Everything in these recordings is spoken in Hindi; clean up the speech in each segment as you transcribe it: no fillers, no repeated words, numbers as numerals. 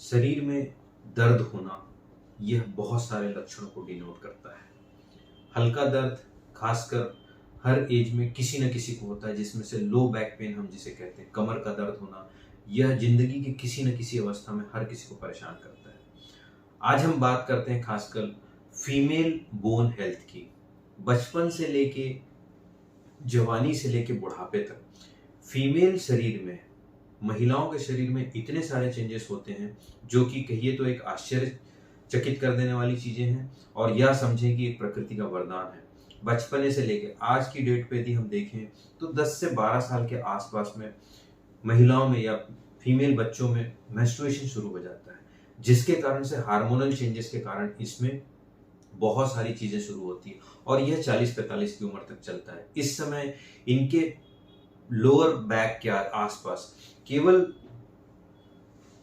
शरीर में दर्द होना यह बहुत सारे लक्षणों को डिनोट करता है। हल्का दर्द खासकर हर एज में किसी न किसी को होता है, जिसमें से लो बैक पेन हम जिसे कहते हैं, कमर का दर्द होना, यह जिंदगी की किसी न किसी अवस्था में हर किसी को परेशान करता है। आज हम बात करते हैं खासकर फीमेल बोन हेल्थ की। बचपन से लेके जवानी से लेके बुढ़ापे तक फीमेल शरीर में, महिलाओं के शरीर में इतने सारे चेंजेस होते हैं जो कि कहिए तो एक आश्चर्यचकित कर देने वाली चीजें हैं, और यह समझें कि एक प्रकृति का वरदान है। बचपने से लेके आज की डेट पे यदि हम देखें तो 10 से 12 साल के आसपास में महिलाओं में या फीमेल बच्चों में मेंस्ट्रुएशन शुरू हो जाता है, जिसके कारण से हार्मोनल चेंजेस के कारण इसमें बहुत सारी चीजें शुरू होती है, और यह 40-45 की उम्र तक चलता है। इस समय इनके लोअर बैक के आसपास केवल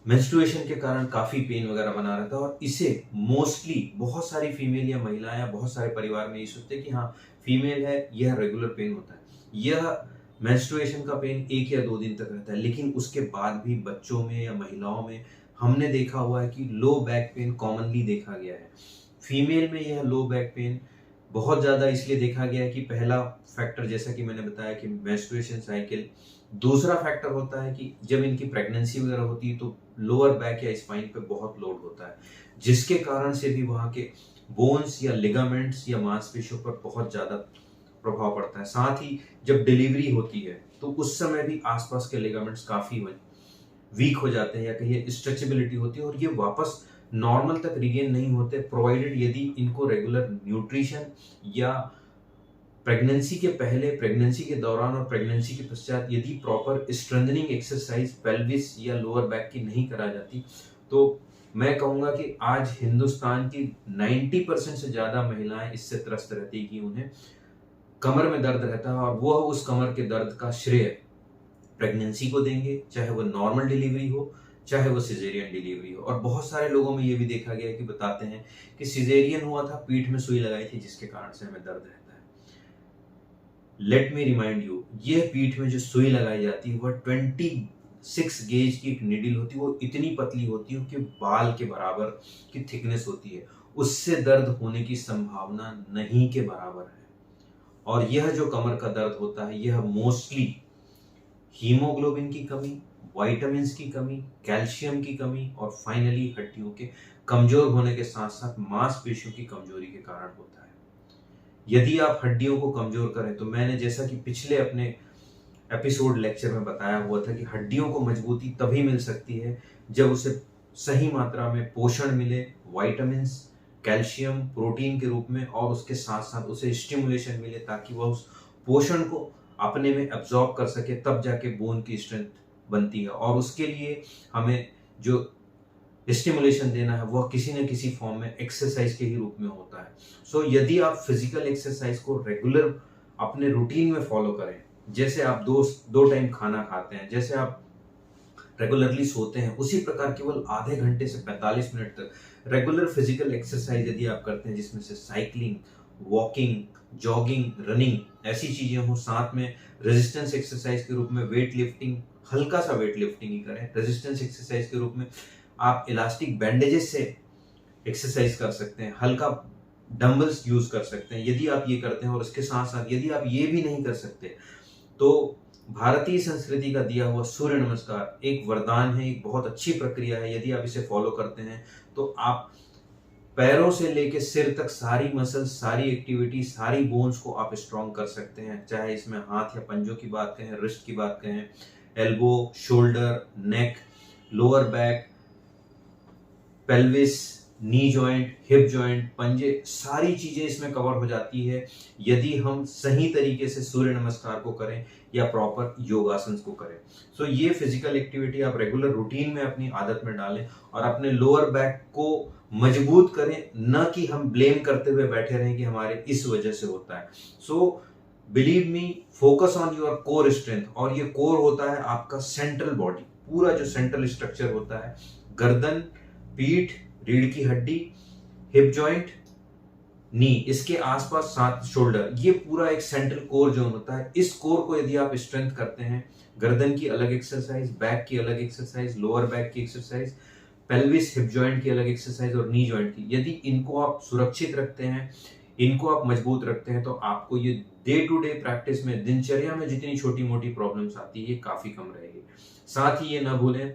मेंस्ट्रुएशन के कारण काफी पेन वगैरह बना रहता है, और इसे मोस्टली बहुत सारी फीमेल या महिलाएं या बहुत सारे परिवार में ये सोचते हैं कि हाँ फीमेल है, यह रेगुलर पेन होता है। यह मेंस्ट्रुएशन का पेन 1 या 2 दिन तक रहता है, लेकिन उसके बाद भी बच्चों में या महिलाओं में हमने देखा हुआ है कि लो बैक पेन कॉमनली देखा गया है। फीमेल में यह लो बैक पेन बहुत ज्यादा इसलिए देखा गया है कि पहला फैक्टर, जैसा कि मैंने बताया, कि मेंस्ट्रुएशन साइकिल। दूसरा फैक्टर होता है कि जब इनकी प्रेगनेंसी वगैरह होती है तो लोअर बैक या स्पाइन पे बहुत लोड होता है, जिसके कारण से भी वहां के बोन्स या लिगामेंट्स या मांसपेशियों पर बहुत ज्यादा प्रभाव पड़ता है। साथ ही जब डिलीवरी होती है तो उस समय भी आसपास के लिगामेंट्स काफी वीक हो जाते हैं, या कहिए स्ट्रेचेबिलिटी होती है, और ये वापस नॉर्मल तक रिगेन नहीं होते, प्रोवाइडेड यदि इनको रेगुलर न्यूट्रिशन या प्रेगनेंसी के पहले, प्रेगनेंसी के दौरान और प्रेगनेंसी के पश्चात यदि प्रॉपर स्ट्रेंथनिंग एक्सरसाइज पेल्विस या लोअर बैक की नहीं करा जाती, तो मैं कहूंगा कि आज हिंदुस्तान की 90% से ज्यादा महिलाएं इससे त्रस्त रहती कि उन्हें कमर में दर्द रहता है, और वह उस कमर के दर्द का श्रेय प्रेगनेंसी को देंगे, चाहे वो नॉर्मल डिलीवरी हो चाहे वो सिजेरियन डिलीवरी हो। और बहुत सारे लोगों में ये भी देखा गया कि बताते हैं कि सिजेरियन हुआ था, पीठ में सुई लगाई थी, जिसके कारण से हमें दर्द रहता है। लेट मी रिमाइंड यू, ये पीठ में जो सुई लगाई जाती है वह 26 गेज की एक नीडल होती है। वो इतनी पतली होती है कि बाल के बराबर की थिकनेस होती है। उससे दर्द होने की संभावना नहीं के बराबर है। और यह जो कमर का दर्द होता है, यह मोस्टली हीमोग्लोबिन की कमी, विटामिन की कमी, कैल्शियम की कमी, और फाइनली हड्डियों के कमजोर होने के साथ साथ मांसपेशियों की कमजोरी के कारण होता है। यदि आप हड्डियों को कमजोर करें, तो मैंने जैसा कि पिछले अपने एपिसोड लेक्चर में बताया हुआ था कि हड्डियों को मजबूती तभी मिल सकती है जब उसे सही मात्रा में पोषण मिले, विटामिन, कैल्शियम, प्रोटीन के रूप में, और उसके साथ साथ उसे स्टिमुलेशन मिले ताकि वह उस पोषण को अपने में एब्जॉर्ब कर सके, तब जाके बोन की स्ट्रेंथ बनती है। और उसके लिए हमें जो स्टिमुलेशन देना है वह किसी न किसी फॉर्म में एक्सरसाइज के ही रूप में होता है। सो यदि आप फिजिकल एक्सरसाइज को रेगुलर अपने रूटीन में फॉलो करें, जैसे आप दो टाइम खाना खाते हैं, जैसे आप रेगुलरली सोते हैं, उसी प्रकार केवल आधे घंटे से 45 मिनट तक रेगुलर फिजिकल एक्सरसाइज यदि आप करते हैं, जिसमें से साइकिलिंग, वॉकिंग, जॉगिंग, रनिंग, ऐसी चीजें हो, साथ में रेजिस्टेंस एक्सरसाइज के रूप में वेट लिफ्टिंग, हल्का सा वेट लिफ्टिंग ही करें। रेजिस्टेंस एक्सरसाइज के रूप में आप इलास्टिक बैंडेजेस से एक्सरसाइज कर सकते हैं, हल्का डंबल्स यूज कर सकते हैं। यदि आप ये करते हैं, और उसके साथ साथ यदि आप ये भी नहीं कर सकते, तो भारतीय संस्कृति का दिया हुआ सूर्य नमस्कार एक वरदान है, एक बहुत अच्छी प्रक्रिया है। यदि आप इसे फॉलो करते हैं तो आप पैरों से लेके सिर तक सारी मसल, सारी एक्टिविटी, सारी बोन्स को आप स्ट्रॉन्ग कर सकते हैं। चाहे इसमें हाथ या पंजों की बात कहें, रिस्ट की बात कहें, elbow, shoulder, neck, lower back, pelvis, knee joint, hip joint, पंजे, सारी चीजें इसमें कवर हो जाती है यदि हम सही तरीके से सूर्य नमस्कार को करें या प्रॉपर योगासन को करें। सो ये फिजिकल एक्टिविटी आप रेगुलर रूटीन में अपनी आदत में डालें, और अपने लोअर बैक को मजबूत करें, न कि हम ब्लेम करते हुए बैठे रहें कि हमारे इस वजह से होता है। So believe me, focus on your core strength. और ये कोर होता है आपका सेंट्रल बॉडी, पूरा जो सेंट्रल स्ट्रक्चर होता है, गर्दन, पीठ, रीढ़ की हड्डी, हिप जॉइंट, नी, इसके आसपास साथ शोल्डर, ये पूरा एक सेंट्रल कोर जोन होता है। इस कोर को यदि आप स्ट्रेंथ करते हैं, गर्दन की अलग एक्सरसाइज, बैक की अलग एक्सरसाइज, लोअर बैक की एक्सरसाइज, पेल्विस हिप जॉइंट की अलग एक्सरसाइज और नी जॉइंट की, यदि इनको आप सुरक्षित रखते हैं, इनको आप मजबूत रखते हैं, तो आपको ये डे टू डे प्रैक्टिस में, दिनचर्या में जितनी छोटी मोटी प्रॉब्लम्स आती है ये काफी कम रहेगी। साथ ही ये ना भूलें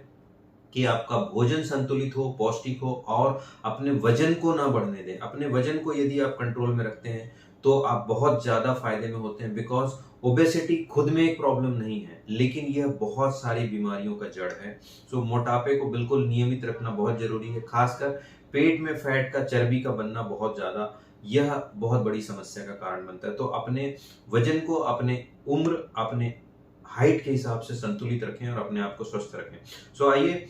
कि आपका भोजन संतुलित हो, पौष्टिक हो और अपने वजन को ना बढ़ने दें। अपने वजन को यदि आप कंट्रोल में रखते हैं तो आप बहुत ज्यादा फायदे में होते हैं, बिकॉज ओबेसिटी खुद में एक प्रॉब्लम नहीं है, लेकिन यह बहुत सारी बीमारियों का जड़ है। सो मोटापे को बिल्कुल नियमित रखना बहुत जरूरी है, खासकर पेट में फैट का, चर्बी का बनना बहुत ज्यादा, यह बहुत बड़ी समस्या का कारण बनता है। तो अपने वजन को अपने उम्र, अपने हाइट के हिसाब से संतुलित रखें और अपने आप को स्वस्थ रखें। सो आइए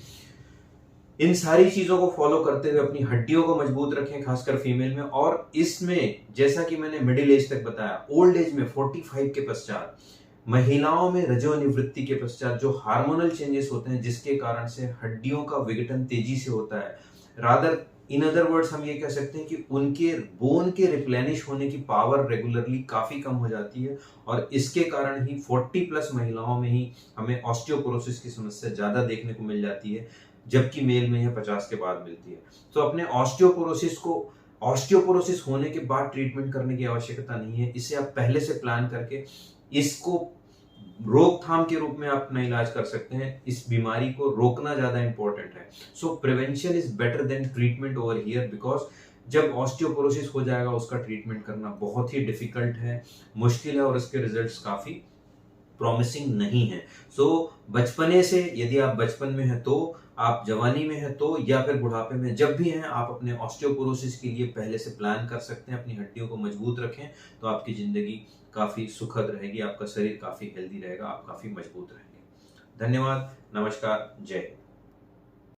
इन सारी चीजों को फॉलो करते हुए अपनी हड्डियों को मजबूत रखें, खासकर फीमेल में। और इसमें जैसा कि मैंने मिडिल एज तक बताया, ओल्ड एज में 45 के पश्चात, महिलाओं में रजोनिवृत्ति के पश्चात जो हार्मोनल चेंजेस होते हैं जिसके कारण से हड्डियों का विघटन तेजी से होता है, रादर इन अदर वर्ड्स हम ये कह सकते हैं कि उनके बोन के रिप्लेनिश होने की पावर रेगुलरली काफी कम हो जाती है, और इसके कारण ही 40 प्लस महिलाओं में ही हमें ऑस्टियोपोरोसिस की समस्या ज्यादा देखने को मिल जाती है, जबकि मेल में यह 50 के बाद मिलती है। तो अपने ऑस्टियोपोरोसिस होने के बाद ट्रीटमेंट करने की आवश्यकता नहीं है, इसे आप पहले से प्लान करके इसको रोकथाम के रूप में आप अपना इलाज कर सकते हैं। इस बीमारी को रोकना ज्यादा इंपॉर्टेंट है। सो prevention is better than treatment over here, because जब ऑस्टियोपोरोसिस हो जाएगा उसका ट्रीटमेंट करना बहुत ही डिफिकल्ट है, मुश्किल है, और इसके रिजल्ट्स काफी प्रॉमिसिंग नहीं है। सो बचपने से, यदि आप बचपन में हैं तो, आप जवानी में हैं तो, या फिर बुढ़ापे में, जब भी हैं, आप अपने ऑस्टियोपोरोसिस के लिए पहले से प्लान कर सकते हैं। अपनी हड्डियों को मजबूत रखें तो आपकी जिंदगी काफी सुखद रहेगी, आपका शरीर काफी हेल्दी रहेगा, आप काफी मजबूत रहेंगे। धन्यवाद, नमस्कार, जय हिंद।